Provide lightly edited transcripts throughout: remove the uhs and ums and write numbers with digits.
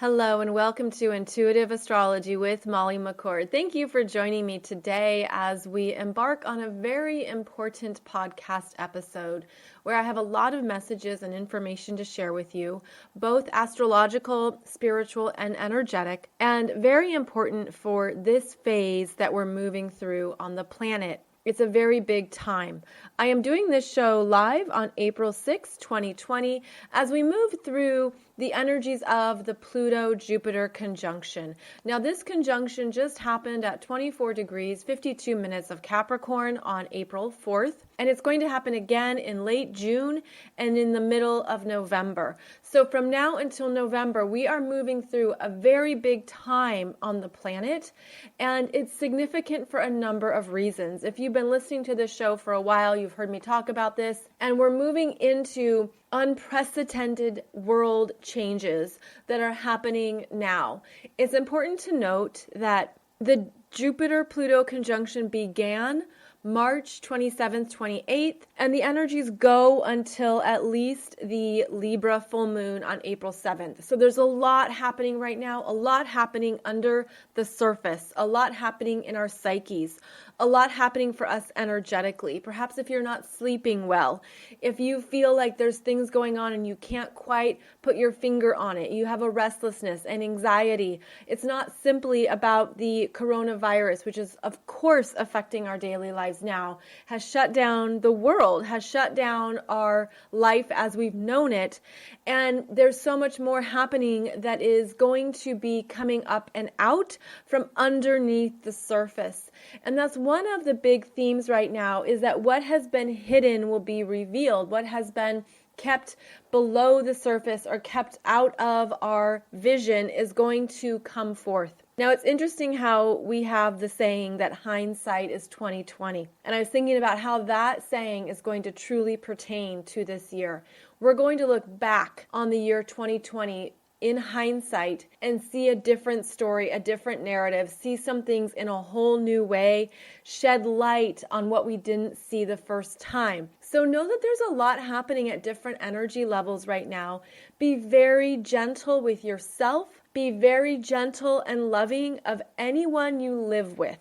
Hello and welcome to Intuitive Astrology with Molly McCord. Thank you for joining me today as we embark on a very important podcast episode where I have a lot of messages and information to share with you, both astrological, spiritual, and energetic, and very important for this phase that we're moving through on the planet. It's a very big time. I am doing this show live on April 6, 2020, as we move through the energies of the Pluto-Jupiter conjunction. Now, this conjunction just happened at 24 degrees, 52 minutes of Capricorn on April 4th, and it's going to happen again in late June and in the middle of November. So from now until November, we are moving through a very big time on the planet, and it's significant for a number of reasons. If you've been listening to this show for a while, you've heard me talk about this, and we're moving into unprecedented world changes that are happening now. It's important to note that the Jupiter-Pluto conjunction began March 27th, 28th, and the energies go until at least the Libra full moon on April 7th. So there's a lot happening right now, a lot happening under the surface, a lot happening in our psyches, a lot happening for us energetically. Perhaps if you're not sleeping well, if you feel like there's things going on and you can't quite put your finger on it, you have a restlessness and anxiety. It's not simply about the coronavirus, which is of course affecting our daily lives now, has shut down the world, has shut down our life as we've known it. And there's so much more happening that is going to be coming up and out from underneath the surface. And that's one of the big themes right now, is that what has been hidden will be revealed. What has been kept below the surface or kept out of our vision is going to come forth. Now, it's interesting how we have the saying that hindsight is 20/20. And I was thinking about how that saying is going to truly pertain to this year. We're going to look back on the year 2020 in hindsight and see a different story, a different narrative, see some things in a whole new way, shed light on what we didn't see the first time. So know that there's a lot happening at different energy levels right now. Be very gentle with yourself. Be very gentle and loving of anyone you live with.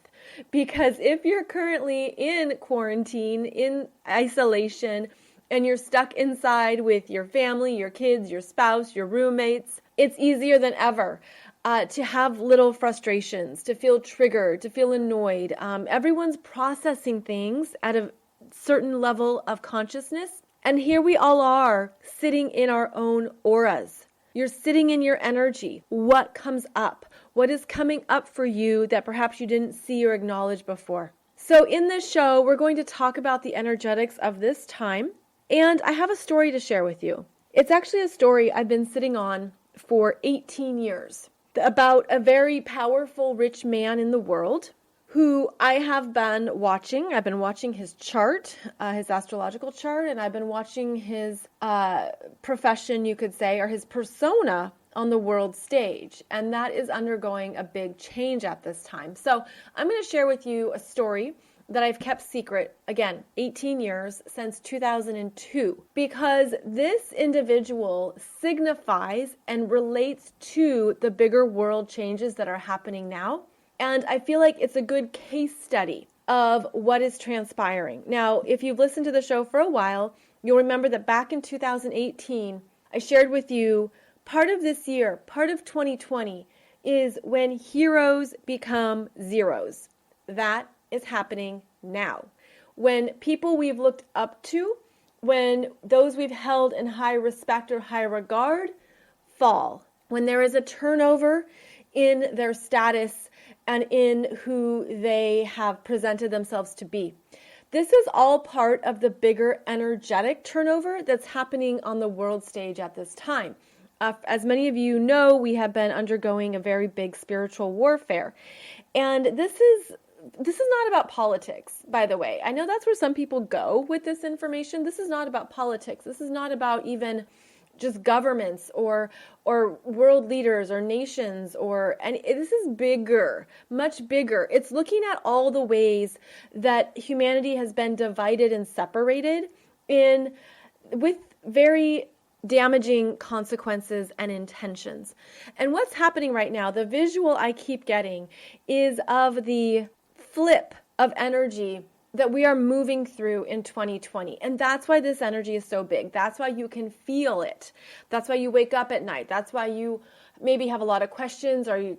Because if you're currently in quarantine, in isolation, and you're stuck inside with your family, your kids, your spouse, your roommates, it's easier than ever to have little frustrations, to feel triggered, to feel annoyed. Everyone's processing things at a certain level of consciousness. And here we all are sitting in our own auras. You're sitting in your energy. What comes up? What is coming up for you that perhaps you didn't see or acknowledge before? So in this show, we're going to talk about the energetics of this time. And I have a story to share with you. It's actually a story I've been sitting on for 18 years about a very powerful, rich man in the world who I have been watching. I've been watching his chart, his astrological chart, and I've been watching his profession, you could say, or his persona on the world stage. And that is undergoing a big change at this time. So I'm going to share with you a story that I've kept secret, again, 18 years, since 2002, because this individual signifies and relates to the bigger world changes that are happening now. And I feel like it's a good case study of what is transpiring. Now, if you've listened to the show for a while, you'll remember that back in 2018, I shared with you part of this year, part of 2020, is when heroes become zeros. That is happening now. When people we've looked up to, when those we've held in high respect or high regard fall. When there is a turnover in their status and in who they have presented themselves to be. This is all part of the bigger energetic turnover that's happening on the world stage at this time. As many of you know, we have been undergoing a very big spiritual warfare. And this is not about politics, by the way. I know that's where some people go with this information. This is not about politics. This is not about even just governments or world leaders or nations and this is bigger, much bigger. It's looking at all the ways that humanity has been divided and separated with very damaging consequences and intentions. And what's happening right now, the visual I keep getting is of the flip of energy that we are moving through in 2020. And that's why this energy is so big. That's why you can feel it. That's why you wake up at night. That's why you maybe have a lot of questions, or you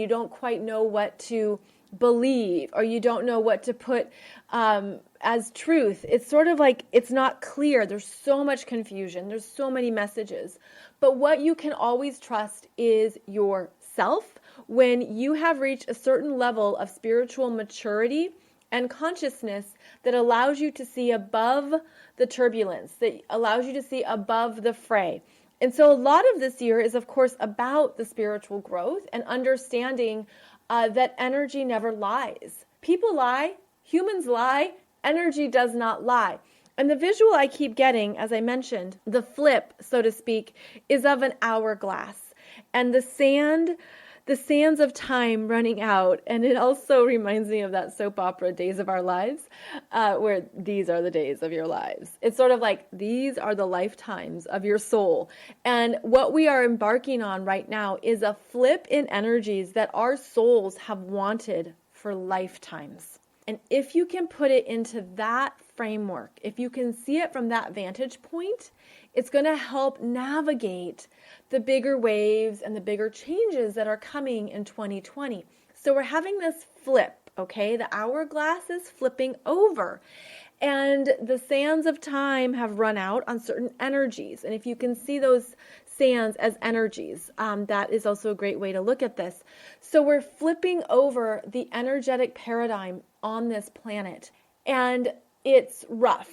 don't quite know what to believe, or you don't know what to put as truth. It's sort of like it's not clear. There's so much confusion. There's so many messages. But what you can always trust is yourself. When you have reached a certain level of spiritual maturity and consciousness that allows you to see above the turbulence, that allows you to see above the fray. And so a lot of this year is, of course, about the spiritual growth and understanding that energy never lies. People lie, humans lie, energy does not lie. And the visual I keep getting, as I mentioned, the flip, so to speak, is of an hourglass. And the sands of time running out. And it also reminds me of that soap opera, Days of Our Lives, where these are the days of your lives. It's sort of like these are the lifetimes of your soul. And what we are embarking on right now is a flip in energies that our souls have wanted for lifetimes. And if you can put it into that framework, if you can see it from that vantage point, it's going to help navigate the bigger waves and the bigger changes that are coming in 2020. So we're having this flip, okay? The hourglass is flipping over. And the sands of time have run out on certain energies. And if you can see those sands as energies, that is also a great way to look at this. So we're flipping over the energetic paradigm on this planet. And it's rough.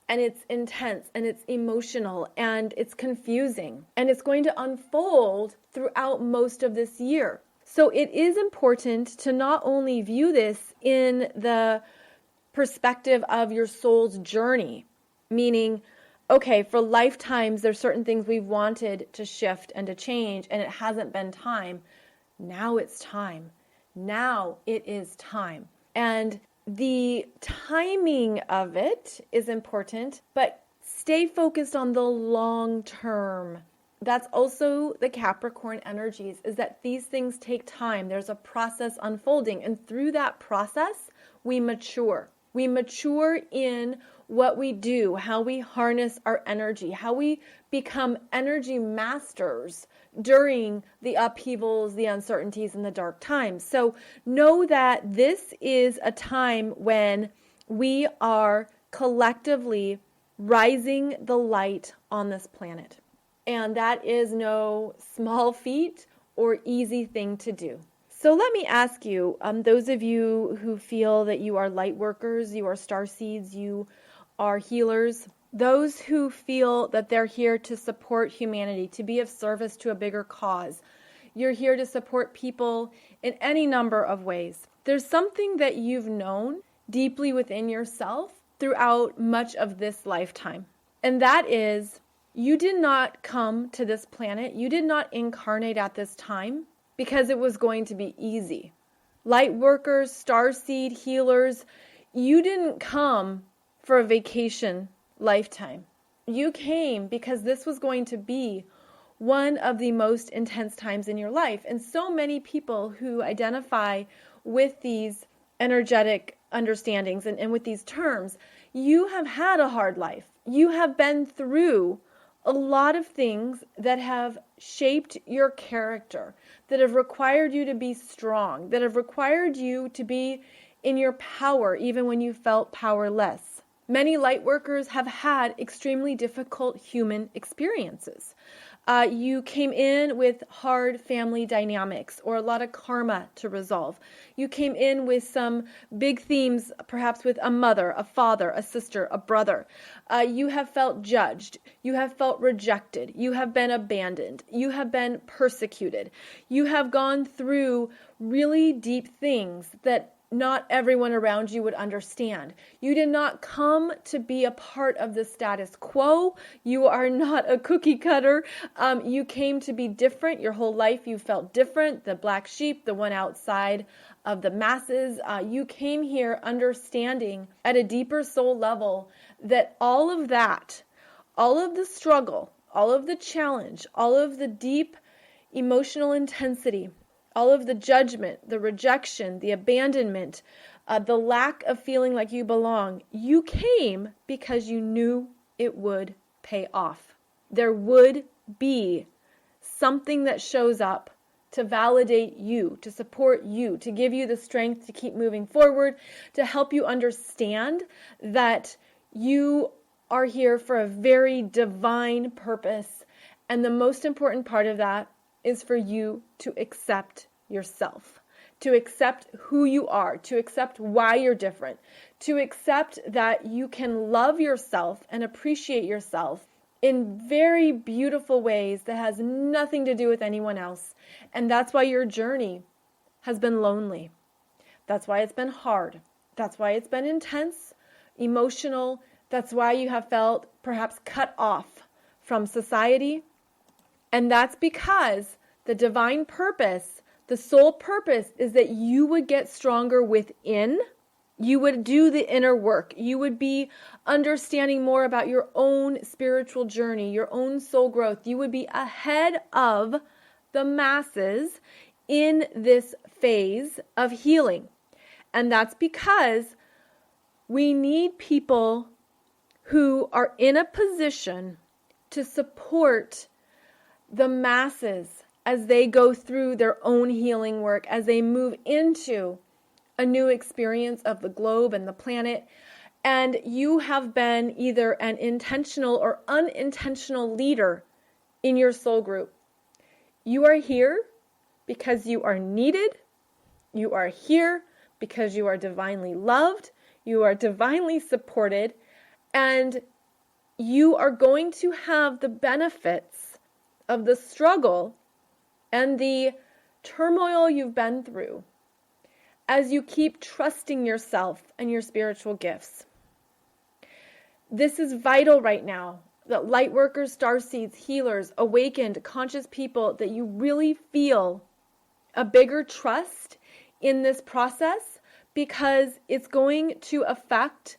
And it's intense, and it's emotional, and it's confusing, and it's going to unfold throughout most of this year. So it is important to not only view this in the perspective of your soul's journey, meaning, okay, for lifetimes, there's certain things we've wanted to shift and to change, and it hasn't been time. Now it's time. Now it is time. And the timing of it is important, but stay focused on the long term. That's also the Capricorn energies, is that these things take time. There's a process unfolding, and through that process, we mature. We mature in what we do, how we harness our energy, how we become energy masters during the upheavals, the uncertainties, and the dark times. So know that this is a time when we are collectively rising the light on this planet. And that is no small feat or easy thing to do. So let me ask you, those of you who feel that you are light workers, you are starseeds, you are healers, those who feel that they're here to support humanity, to be of service to a bigger cause. You're here to support people in any number of ways. There's something that you've known deeply within yourself throughout much of this lifetime. And that is, you did not come to this planet, you did not incarnate at this time because it was going to be easy. Light workers, starseed healers, you didn't come for a vacation lifetime. You came because this was going to be one of the most intense times in your life. And so many people who identify with these energetic understandings and with these terms, you have had a hard life. You have been through a lot of things that have shaped your character, that have required you to be strong, that have required you to be in your power even when you felt powerless. Many light workers have had extremely difficult human experiences. You came in with hard family dynamics or a lot of karma to resolve. You came in with some big themes, perhaps with a mother, a father, a sister, a brother. You have felt judged. You have felt rejected. You have been abandoned. You have been persecuted. You have gone through really deep things that not everyone around you would understand. You did not come to be a part of the status quo. You are not a cookie cutter. You came to be different. Your whole life you felt different, the black sheep, the one outside of the masses. You came here understanding at a deeper soul level that all of that, all of the struggle, all of the challenge, all of the deep emotional intensity, all of the judgment, the rejection, the abandonment, the lack of feeling like you belong, you came because you knew it would pay off. There would be something that shows up to validate you, to support you, to give you the strength to keep moving forward, to help you understand that you are here for a very divine purpose. And the most important part of that is for you to accept yourself, to accept who you are, to accept why you're different, to accept that you can love yourself and appreciate yourself in very beautiful ways that has nothing to do with anyone else. And that's why your journey has been lonely. That's why it's been hard. That's why it's been intense, emotional. That's why you have felt perhaps cut off from society. And that's because the divine purpose, the soul purpose, is that you would get stronger within. You would do the inner work. You would be understanding more about your own spiritual journey, your own soul growth. You would be ahead of the masses in this phase of healing. And that's because we need people who are in a position to support the masses as they go through their own healing work, as they move into a new experience of the globe and the planet. And you have been either an intentional or unintentional leader in your soul group. You are here because you are needed. You are here because you are divinely loved. You are divinely supported. And you are going to have the benefits of the struggle and the turmoil you've been through as you keep trusting yourself and your spiritual gifts. This is vital right now, that Lightworkers, Starseeds, healers, awakened, conscious people, that you really feel a bigger trust in this process, because it's going to affect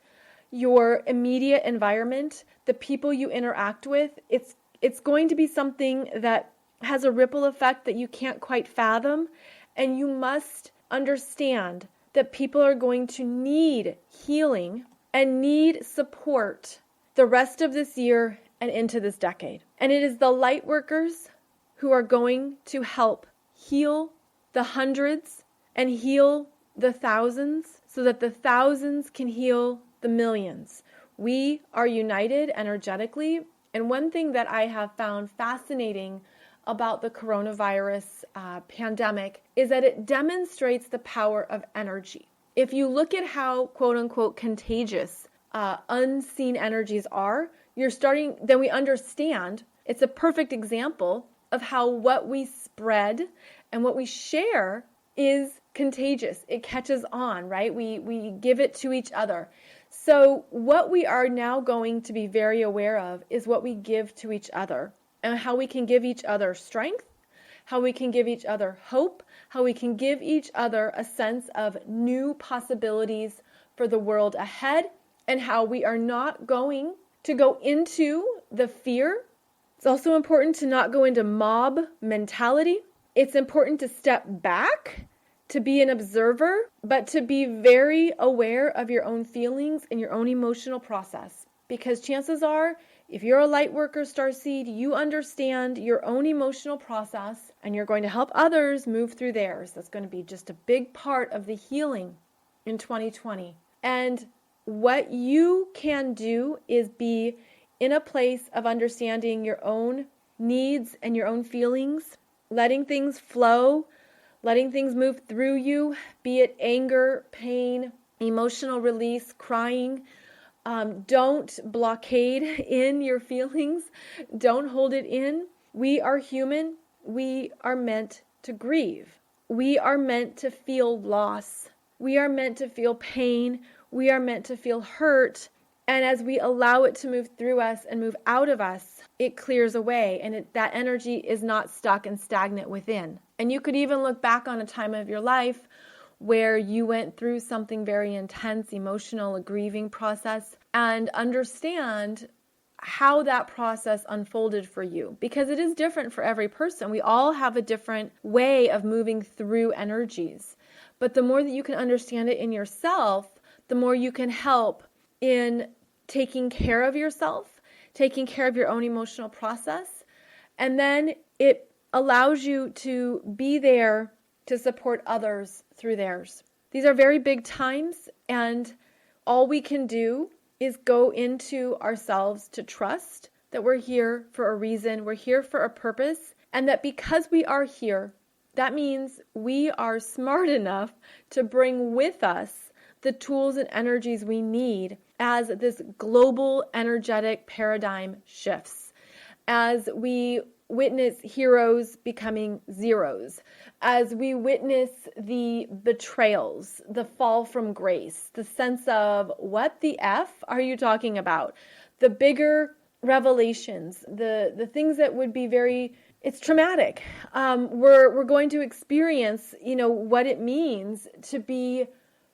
your immediate environment, the people you interact with. It's going to be something that has a ripple effect that you can't quite fathom, and you must understand that people are going to need healing and need support the rest of this year and into this decade. And it is the Lightworkers who are going to help heal the hundreds and heal the thousands, so that the thousands can heal the millions. We are united energetically. And one thing that I have found fascinating about the coronavirus pandemic is that it demonstrates the power of energy. If you look at how quote unquote contagious unseen energies are, then we understand it's a perfect example of how what we spread and what we share is contagious. It catches on, right? We give it to each other. So what we are now going to be very aware of is what we give to each other, and how we can give each other strength, how we can give each other hope, how we can give each other a sense of new possibilities for the world ahead, and how we are not going to go into the fear. It's also important to not go into mob mentality. It's important to step back, to be an observer, but to be very aware of your own feelings and your own emotional process. Because chances are, if you're a Lightworker Starseed, you understand your own emotional process, and you're going to help others move through theirs. That's going to be just a big part of the healing in 2020. And what you can do is be in a place of understanding your own needs and your own feelings, letting things flow, letting things move through you, be it anger, pain, emotional release, crying. Don't blockade in your feelings. Don't hold it in. We are human. We are meant to grieve. We are meant to feel loss. We are meant to feel pain. We are meant to feel hurt. And as we allow it to move through us and move out of us, it clears away, and that energy is not stuck and stagnant within. And you could even look back on a time of your life where you went through something very intense, emotional, a grieving process, and understand how that process unfolded for you, because it is different for every person. We all have a different way of moving through energies. But the more that you can understand it in yourself, the more you can help in taking care of yourself, taking care of your own emotional process. And then it allows you to be there to support others through theirs. These are very big times, and all we can do is go into ourselves to trust that we're here for a reason, we're here for a purpose, and that because we are here, that means we are smart enough to bring with us the tools and energies we need as this global energetic paradigm shifts, as we witness heroes becoming zeros, as we witness the betrayals, the fall from grace, the sense of what the F are you talking about? The bigger revelations, the things that would be it's traumatic. We're going to experience, what it means to be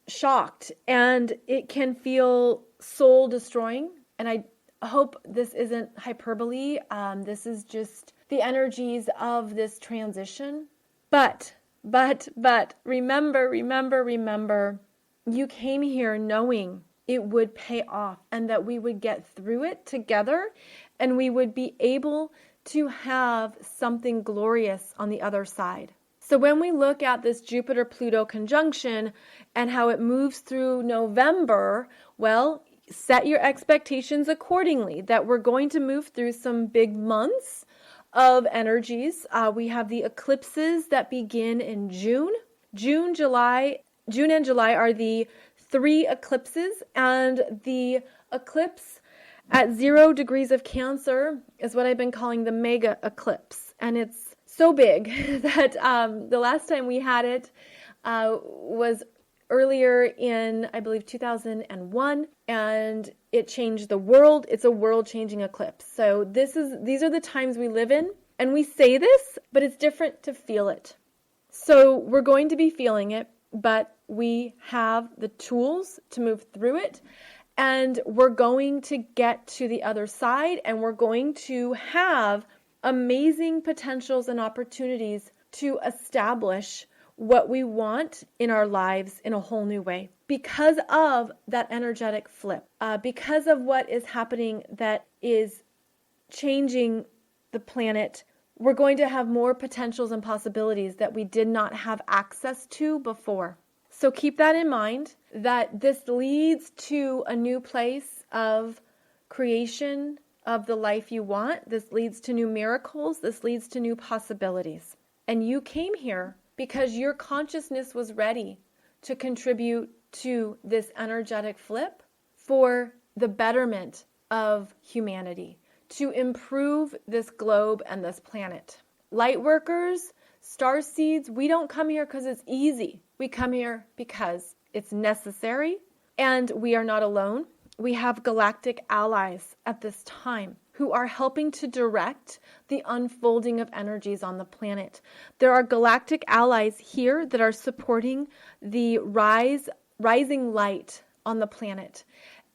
shocked, and it can feel soul destroying. And I hope this isn't hyperbole. This is just the energies of this transition. But remember, you came here knowing it would pay off and that we would get through it together and we would be able to have something glorious on the other side. So when we look at this Jupiter-Pluto conjunction and how it moves through November, well, set your expectations accordingly that we're going to move through some big months of energies. We have the eclipses that begin in June. June and July are the 3 eclipses, and the eclipse at 0 degrees of Cancer is what I've been calling the mega eclipse. And it's so big that the last time we had it was earlier in, I believe, 2001, and it changed the world. It's a world-changing eclipse. So these are the times we live in, and we say this, but it's different to feel it. So we're going to be feeling it, but we have the tools to move through it, and we're going to get to the other side, and we're going to have amazing potentials and opportunities to establish what we want in our lives in a whole new way because of that energetic flip, because of what is happening that is changing the planet. We're going to have more potentials and possibilities that we did not have access to before. So keep that in mind, that this leads to a new place of creation of the life you want. This leads to new miracles. This leads to new possibilities. And you came here because your consciousness was ready to contribute to this energetic flip for the betterment of humanity, to improve this globe and this planet. Lightworkers, Starseeds, we don't come here because it's easy. We come here because it's necessary, and we are not alone. We have Galactic Allies at this time who are helping to direct the unfolding of energies on the planet. There are Galactic Allies here that are supporting the rising light on the planet.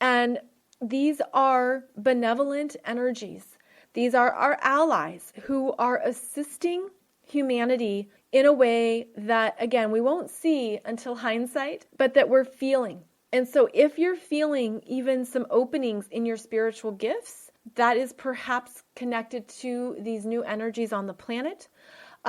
And these are benevolent energies. These are our allies who are assisting humanity in a way that, again, we won't see until hindsight, but that we're feeling. And so if you're feeling even some openings in your spiritual gifts, that is perhaps connected to these new energies on the planet.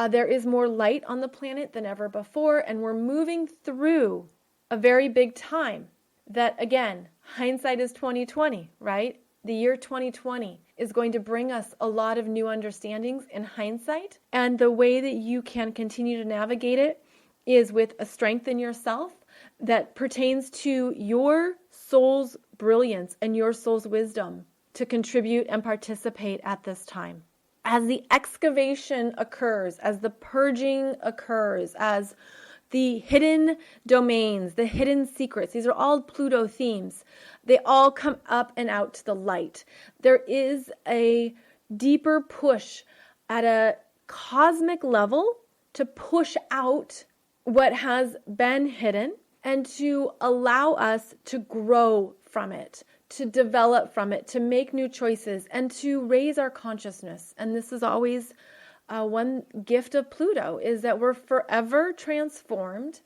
There is more light on the planet than ever before, and we're moving through a very big time that, again, hindsight is 2020, right? The year 2020 is going to bring us a lot of new understandings in hindsight, and the way that you can continue to navigate it is with a strength in yourself that pertains to your soul's brilliance and your soul's wisdom to contribute and participate at this time. As the excavation occurs, as the purging occurs, as the hidden domains, the hidden secrets, these are all Pluto themes, they all come up and out to the light. There is a deeper push at a cosmic level to push out what has been hidden and to allow us to grow from it, to develop from it, to make new choices, and to raise our consciousness. And this is always one gift of Pluto, is that we're forever transformed.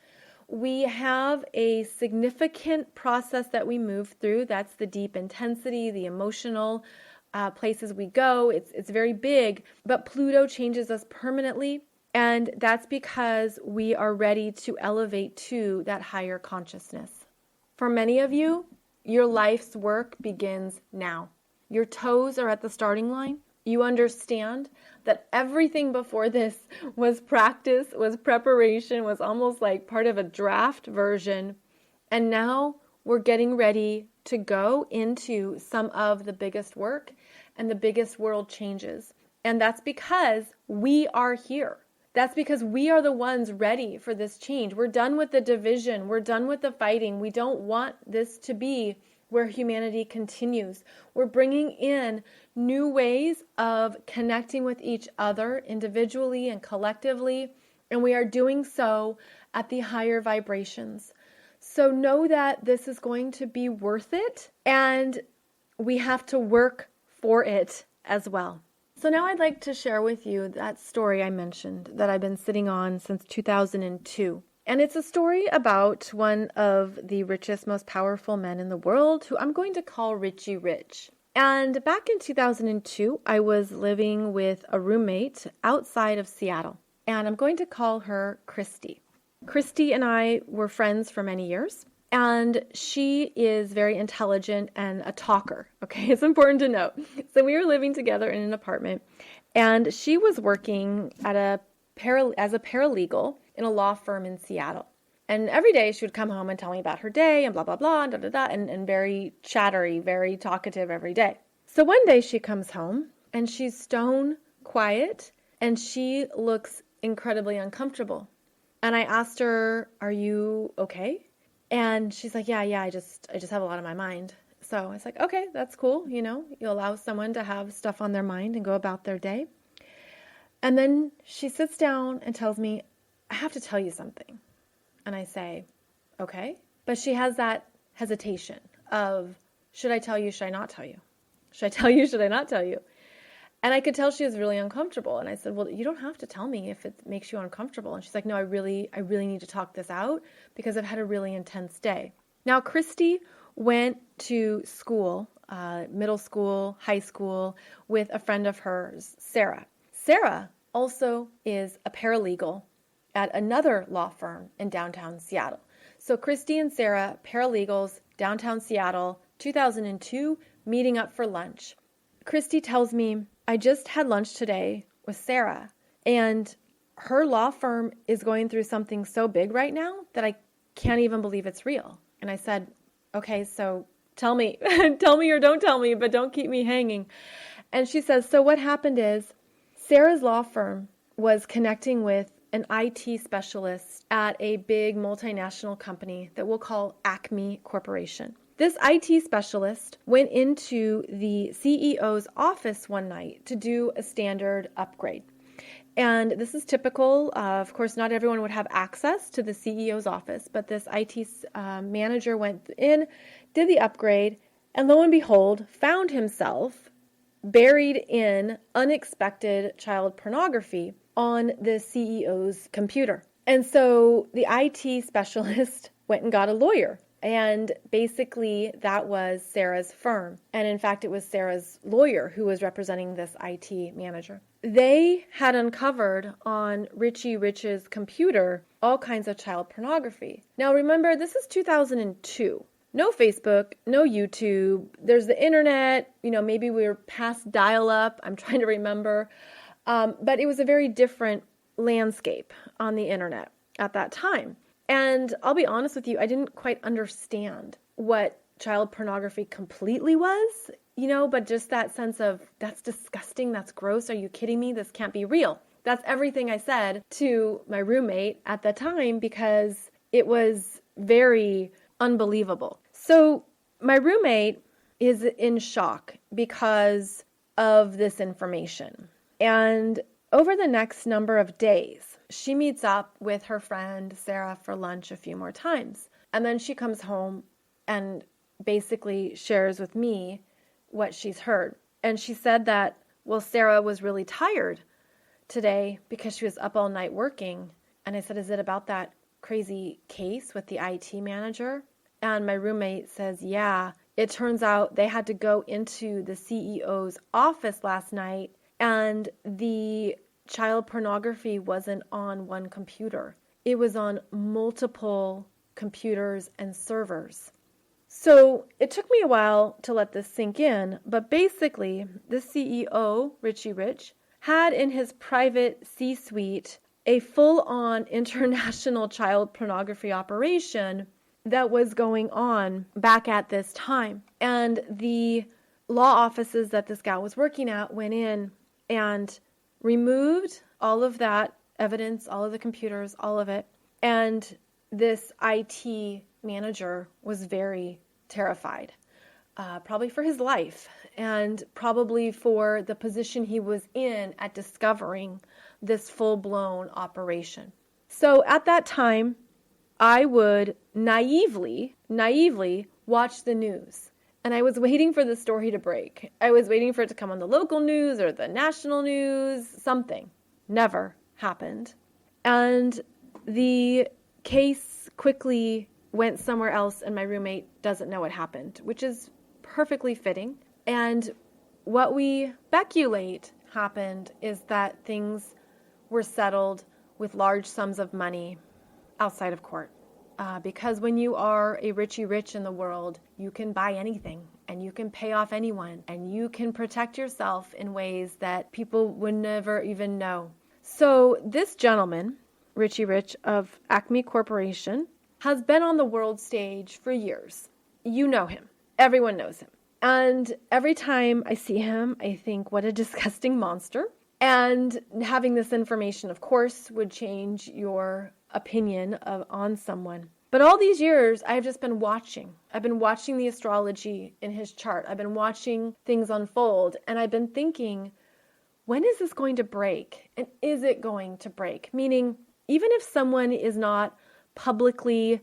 We have a significant process that we move through. That's the deep intensity, the emotional places we go. It's very big, but Pluto changes us permanently. And that's because we are ready to elevate to that higher consciousness. For many of you, your life's work begins now. Your toes are at the starting line. You understand that everything before this was practice, was preparation, was almost like part of a draft version. And now we're getting ready to go into some of the biggest work and the biggest world changes. And that's because we are here. That's because we are the ones ready for this change. We're done with the division. We're done with the fighting. We don't want this to be where humanity continues. We're bringing in new ways of connecting with each other individually and collectively, and we are doing so at the higher vibrations. So know that this is going to be worth it, and we have to work for it as well. So now I'd like to share with you that story I mentioned that I've been sitting on since 2002. And it's a story about one of the richest, most powerful men in the world, who I'm going to call Richie Rich. And back in 2002, I was living with a roommate outside of Seattle. And I'm going to call her Christy. Christy and I were friends for many years. And she is very intelligent and a talker. Okay, it's important to note. So we were living together in an apartment. And she was working at as a paralegal in a law firm in Seattle. And every day she would come home and tell me about her day and blah, blah, blah, and da, da, da, and very chattery, very talkative every day. So one day she comes home and she's stone quiet and she looks incredibly uncomfortable. And I asked her, "Are you okay?" And she's like, yeah, I just have a lot on my mind. So I was like, okay, that's cool. You allow someone to have stuff on their mind and go about their day. And then she sits down and tells me, "I have to tell you something." And I say, okay. But she has that hesitation of, should I tell you? Should I not tell you? Should I tell you? Should I not tell you? And I could tell she was really uncomfortable. And I said, well, you don't have to tell me if it makes you uncomfortable. And she's like, no, I really need to talk this out because I've had a really intense day. Now, Christy went to school, middle school, high school, with a friend of hers, Sarah. Sarah also is a paralegal at another law firm in downtown Seattle. So Christy and Sarah, paralegals, downtown Seattle, 2002, meeting up for lunch. Christy tells me, "I just had lunch today with Sarah, and her law firm is going through something so big right now that I can't even believe it's real." And I said, okay, so tell me, tell me or don't tell me, but don't keep me hanging. And she says, so what happened is Sarah's law firm was connecting with an IT specialist at a big multinational company that we'll call Acme Corporation. This IT specialist went into the CEO's office one night to do a standard upgrade. And this is typical. Of course, not everyone would have access to the CEO's office, but this IT manager went in, did the upgrade, and lo and behold, found himself buried in unexpected child pornography on the CEO's computer. And so the IT specialist went and got a lawyer. And basically that was Sarah's firm. And in fact, it was Sarah's lawyer who was representing this IT manager. They had uncovered on Richie Rich's computer all kinds of child pornography. Now remember, this is 2002. No Facebook, no YouTube. There's the internet. Maybe we were past dial-up. I'm trying to remember. But it was a very different landscape on the internet at that time. And I'll be honest with you, I didn't quite understand what child pornography completely was, but just that sense of, that's disgusting, that's gross, are you kidding me? This can't be real. That's everything I said to my roommate at the time because it was very unbelievable. So my roommate is in shock because of this information. And over the next number of days, she meets up with her friend Sarah for lunch a few more times. And then she comes home and basically shares with me what she's heard. And she said that, well, Sarah was really tired today because she was up all night working. And I said, is it about that crazy case with the IT manager? And my roommate says, yeah, it turns out they had to go into the CEO's office last night, and the child pornography wasn't on one computer. It was on multiple computers and servers. So it took me a while to let this sink in, but basically the CEO, Richie Rich, had in his private C-suite a full-on international child pornography operation that was going on back at this time. And the law offices that this gal was working at went in and removed all of that evidence, all of the computers, all of it. And this IT manager was very terrified, probably for his life and probably for the position he was in at discovering this full-blown operation. So at that time, I would naively watch the news. And I was waiting for the story to break. I was waiting for it to come on the local news or the national news, something. Never happened. And the case quickly went somewhere else, and my roommate doesn't know what happened, which is perfectly fitting. And what we speculate happened is that things were settled with large sums of money outside of court. Because when you are a Richie Rich in the world, you can buy anything and you can pay off anyone and you can protect yourself in ways that people would never even know. So this gentleman, Richie Rich of Acme Corporation, has been on the world stage for years. You know him. Everyone knows him. And every time I see him, I think, what a disgusting monster. And having this information, of course, would change your opinion on someone. But all these years, I've just been watching. I've been watching the astrology in his chart. I've been watching things unfold. And I've been thinking, when is this going to break? And is it going to break? Meaning, even if someone is not publicly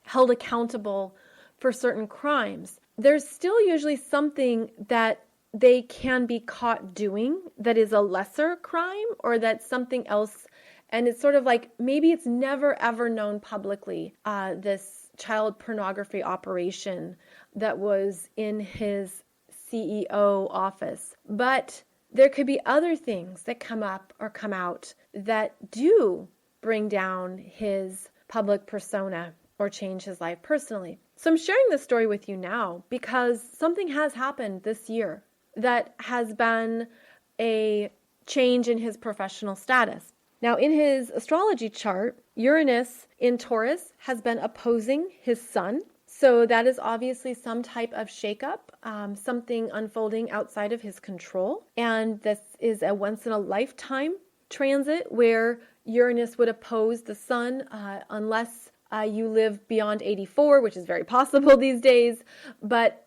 held accountable for certain crimes, there's still usually something that they can be caught doing that is a lesser crime, or that's something else. And it's sort of like, maybe it's never ever known publicly, this child pornography operation that was in his CEO office. But there could be other things that come up or come out that do bring down his public persona or change his life personally. So I'm sharing this story with you now because something has happened this year that has been a change in his professional status. Now, in his astrology chart, Uranus in Taurus has been opposing his sun. So that is obviously some type of shakeup, something unfolding outside of his control. And this is a once-in-a-lifetime transit where Uranus would oppose the sun unless you live beyond 84, which is very possible these days. But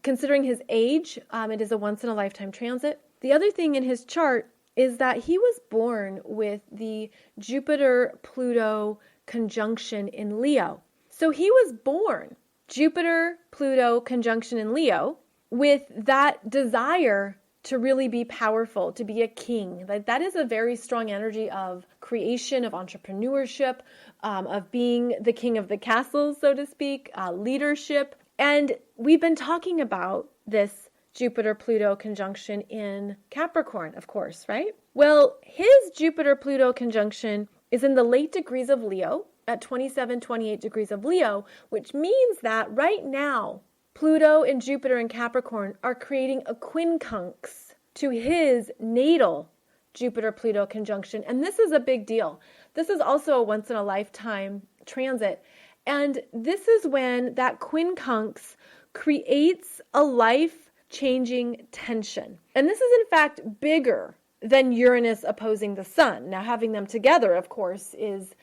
considering his age, it is a once-in-a-lifetime transit. The other thing in his chart is that he was born with the Jupiter-Pluto conjunction in Leo. So he was born Jupiter-Pluto conjunction in Leo with that desire to really be powerful, to be a king. Like, that is a very strong energy of creation, of entrepreneurship, of being the king of the castle, so to speak, leadership. And we've been talking about this Jupiter-Pluto conjunction in Capricorn, of course, right? Well, his Jupiter-Pluto conjunction is in the late degrees of Leo, at 27, 28 degrees of Leo, which means that right now, Pluto and Jupiter in Capricorn are creating a quincunx to his natal Jupiter-Pluto conjunction. And this is a big deal. This is also a once-in-a-lifetime transit. And this is when that quincunx creates a life-changing tension. And this is, in fact, bigger than Uranus opposing the sun. Now, having them together, of course, is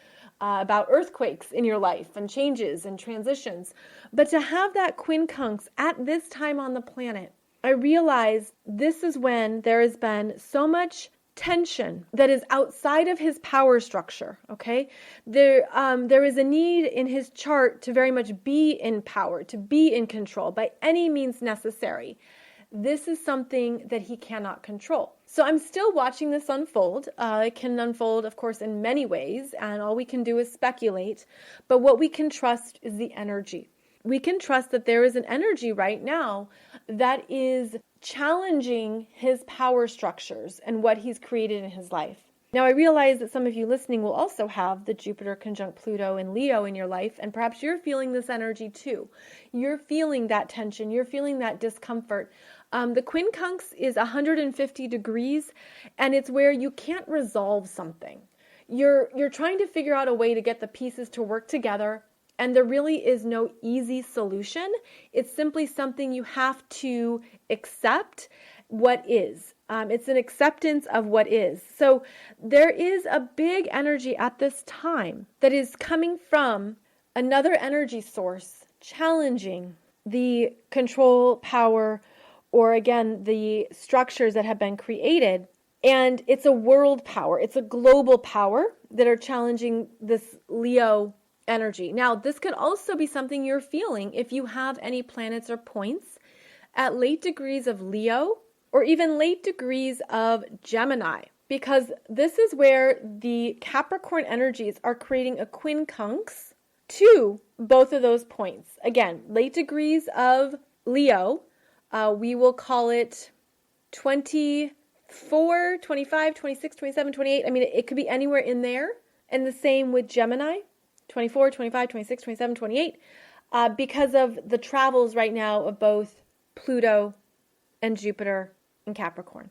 about earthquakes in your life and changes and transitions. But to have that quincunx at this time on the planet, I realized this is when there has been so much tension that is outside of his power structure, okay? There is a need in his chart to very much be in power, to be in control by any means necessary. This is something that he cannot control. So I'm still watching this unfold. It can unfold, of course, in many ways, and all we can do is speculate. But what we can trust is the energy. We can trust that there is an energy right now that is challenging his power structures and what he's created in his life. Now, I realize that some of you listening will also have the Jupiter conjunct Pluto and Leo in your life, and perhaps you're feeling this energy too. You're feeling that tension. You're feeling that discomfort. The quincunx is 150 degrees, and it's where you can't resolve something. You're trying to figure out a way to get the pieces to work together, and there really is no easy solution. It's simply something you have to accept what is. It's an acceptance of what is. So there is a big energy at this time that is coming from another energy source challenging the control, power, or again, the structures that have been created. And it's a world power. It's a global power that are challenging this Leo energy. Now, this could also be something you're feeling if you have any planets or points at late degrees of Leo or even late degrees of Gemini, because this is where the Capricorn energies are creating a quincunx to both of those points. Again, late degrees of Leo, we will call it 24, 25, 26, 27, 28. I mean, it could be anywhere in there. And the same with Gemini, 24, 25, 26, 27, 28, because of the travels right now of both Pluto and Jupiter and Capricorn.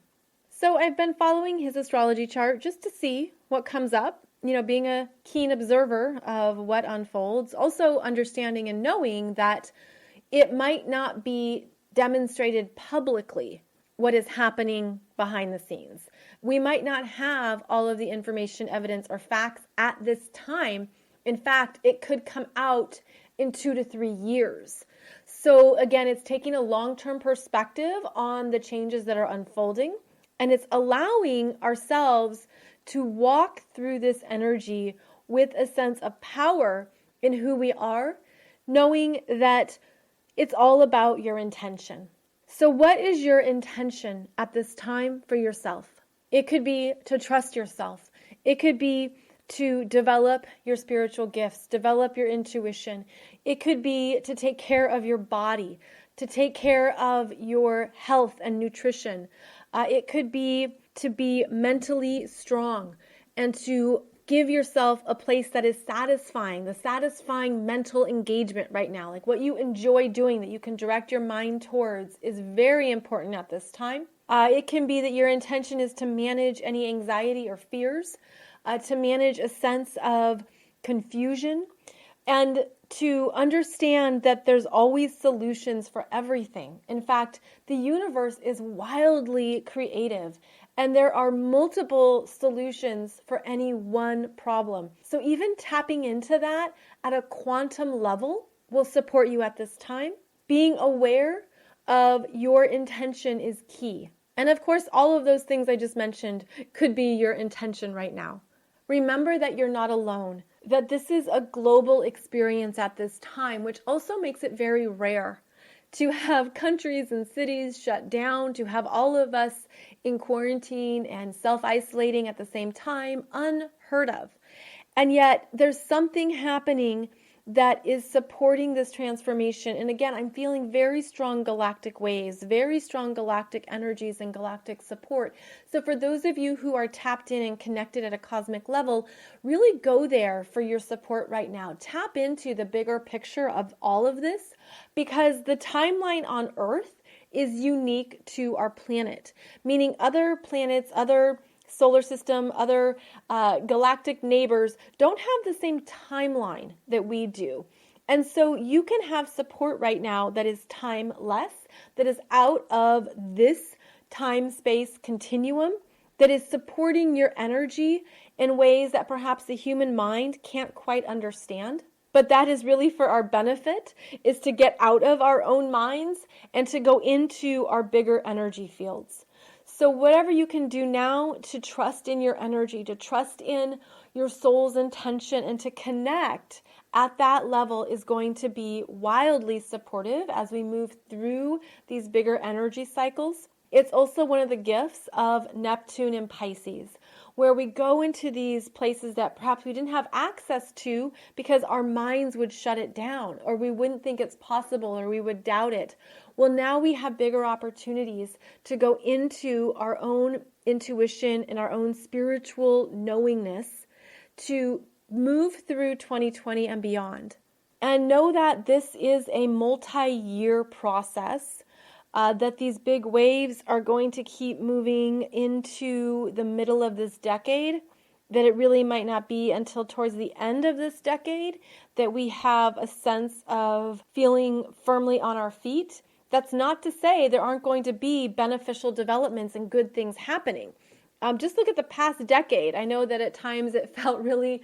So I've been following his astrology chart just to see what comes up, being a keen observer of what unfolds, also understanding and knowing that it might not be demonstrated publicly what is happening behind the scenes. We might not have all of the information, evidence, or facts at this time. In fact, it could come out in 2 to 3 years. So again, it's taking a long-term perspective on the changes that are unfolding, and it's allowing ourselves to walk through this energy with a sense of power in who we are, knowing that it's all about your intention. So what is your intention at this time for yourself? It could be to trust yourself. It could be to develop your spiritual gifts, develop your intuition. It could be to take care of your body, to take care of your health and nutrition. It could be to be mentally strong and to give yourself a place that is satisfying, the satisfying mental engagement right now, like what you enjoy doing that you can direct your mind towards is very important at this time. It can be that your intention is to manage any anxiety or fears, to manage a sense of confusion, and to understand that there's always solutions for everything. In fact, the universe is wildly creative, and there are multiple solutions for any one problem. So even tapping into that at a quantum level will support you at this time. Being aware of your intention is key. And of course, all of those things I just mentioned could be your intention right now. Remember that you're not alone, that this is a global experience at this time, which also makes it very rare to have countries and cities shut down, to have all of us in quarantine and self-isolating at the same time, unheard of. And yet there's something happening that is supporting this transformation. And again, I'm feeling very strong galactic waves, very strong galactic energies and galactic support. So for those of you who are tapped in and connected at a cosmic level, really go there for your support right now. Tap into the bigger picture of all of this, because the timeline on Earth is unique to our planet, meaning other planets, other solar system, other galactic neighbors don't have the same timeline that we do. And so you can have support right now that is timeless, that is out of this time-space continuum, that is supporting your energy in ways that perhaps the human mind can't quite understand. But that is really for our benefit, is to get out of our own minds and to go into our bigger energy fields. So whatever you can do now to trust in your energy, to trust in your soul's intention, and to connect at that level is going to be wildly supportive as we move through these bigger energy cycles. It's also one of the gifts of Neptune and Pisces, where we go into these places that perhaps we didn't have access to because our minds would shut it down, or we wouldn't think it's possible, or we would doubt it. Well, now we have bigger opportunities to go into our own intuition and our own spiritual knowingness to move through 2020 and beyond. And know that this is a multi-year process, that these big waves are going to keep moving into the middle of this decade, that it really might not be until towards the end of this decade that we have a sense of feeling firmly on our feet. That's not to say there aren't going to be beneficial developments and good things happening. Just look at the past decade. I know that at times it felt really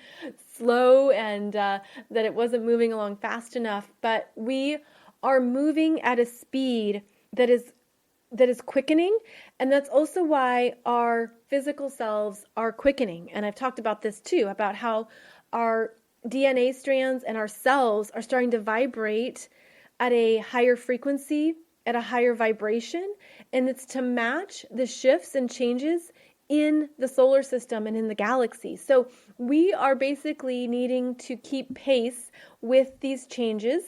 slow and that it wasn't moving along fast enough, but we are moving at a speed that is quickening, and that's also why our physical selves are quickening. And I've talked about this too, about how our DNA strands and our cells are starting to vibrate at a higher frequency, at a higher vibration, and it's to match the shifts and changes in the solar system and in the galaxy. So we are basically needing to keep pace with these changes,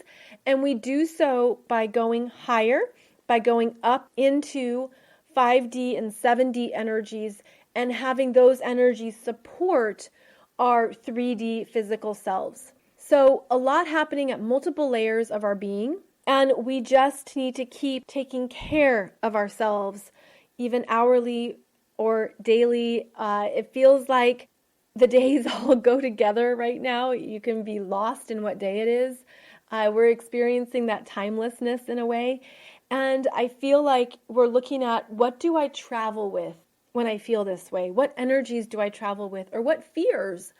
and we do so by going higher, by going up into 5D and 7D energies and having those energies support our 3D physical selves. So a lot happening at multiple layers of our being, and we just need to keep taking care of ourselves, even hourly or daily. It feels like the days all go together right now. You can be lost in what day it is. We're experiencing that timelessness in a way. And I feel like we're looking at, what do I travel with when I feel this way? What energies do I travel with? Or what fears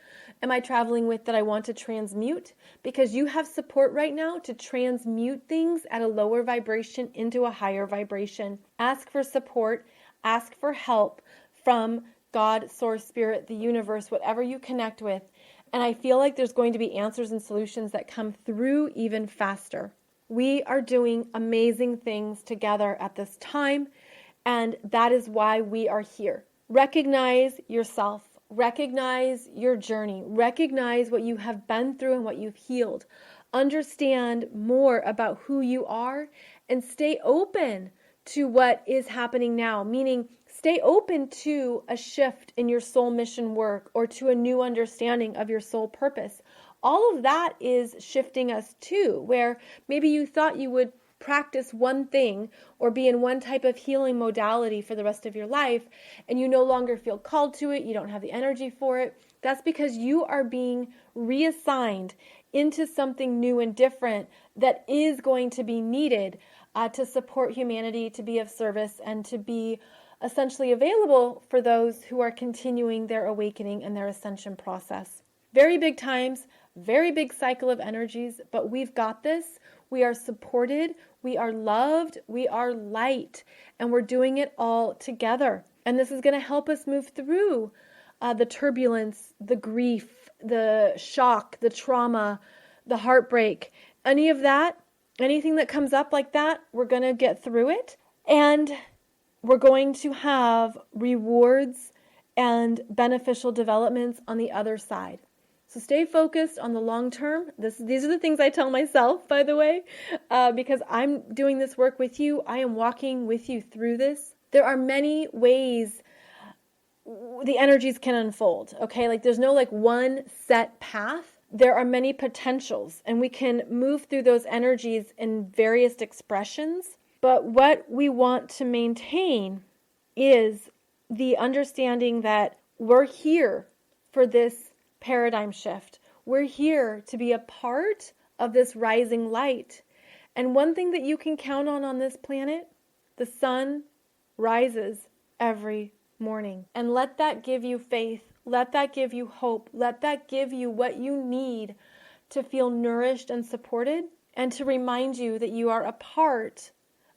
am I traveling with that I want to transmute? Because you have support right now to transmute things at a lower vibration into a higher vibration. Ask for support. Ask for help from God, Source, Spirit, the universe, whatever you connect with. And I feel like there's going to be answers and solutions that come through even faster. We are doing amazing things together at this time, and that is why we are here. Recognize yourself. Recognize your journey. Recognize what you have been through and what you've healed. Understand more about who you are and stay open to what is happening now, meaning stay open to a shift in your soul mission work or to a new understanding of your soul purpose. All of that is shifting us too, where maybe you thought you would practice one thing or be in one type of healing modality for the rest of your life, and you no longer feel called to it, you don't have the energy for it. That's because you are being reassigned into something new and different that is going to be needed to support humanity, to be of service, and to be essentially available for those who are continuing their awakening and their ascension process. Very big times, very big cycle of energies, but we've got this. We are supported, we are loved, we are light, and we're doing it all together. And this is going to help us move through the turbulence, the grief, the shock, the trauma, the heartbreak, any of that, anything that comes up like that, we're going to get through it. And we're going to have rewards and beneficial developments on the other side. So stay focused on the long term. These are the things I tell myself, by the way, because I'm doing this work with you. I am walking with you through this. There are many ways the energies can unfold, okay? Like there's no like one set path. There are many potentials, and we can move through those energies in various expressions. But what we want to maintain is the understanding that we're here for this paradigm shift. We're here to be a part of this rising light. And one thing that you can count on this planet, the sun rises every morning. And let that give you faith. Let that give you hope. Let that give you what you need to feel nourished and supported, and to remind you that you are a part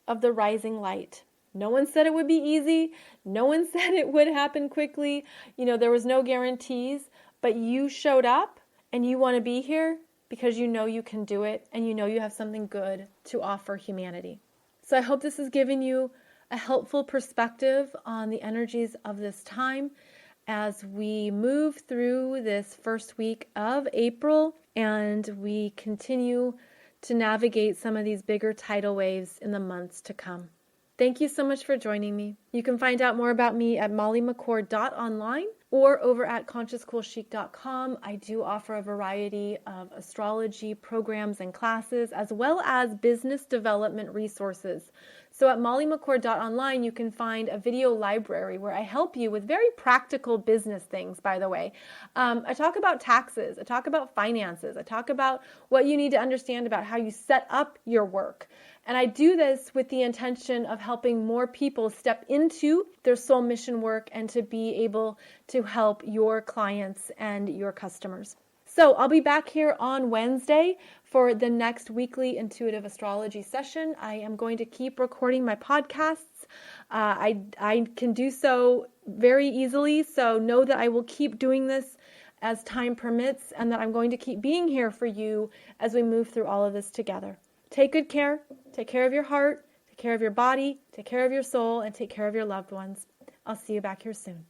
of the rising light. No one said it would be easy. No one said it would happen quickly. There was no guarantees, but you showed up and you want to be here because you know you can do it and you know you have something good to offer humanity. So I hope this has given you a helpful perspective on the energies of this time as we move through this first week of April and we continue to navigate some of these bigger tidal waves in the months to come. Thank you so much for joining me. You can find out more about me at mollymccord.online or over at consciouscoolchic.com. I do offer a variety of astrology programs and classes, as well as business development resources. So at mollymccord.online, you can find a video library where I help you with very practical business things, by the way. I talk about taxes. I talk about finances. I talk about what you need to understand about how you set up your work. And I do this with the intention of helping more people step into their soul mission work and to be able to help your clients and your customers. So I'll be back here on Wednesday for the next weekly intuitive astrology session. I am going to keep recording my podcasts. I can do so very easily, so know that I will keep doing this as time permits and that I'm going to keep being here for you as we move through all of this together. Take good care. Take care of your heart. Take care of your body. Take care of your soul. And take care of your loved ones. I'll see you back here soon.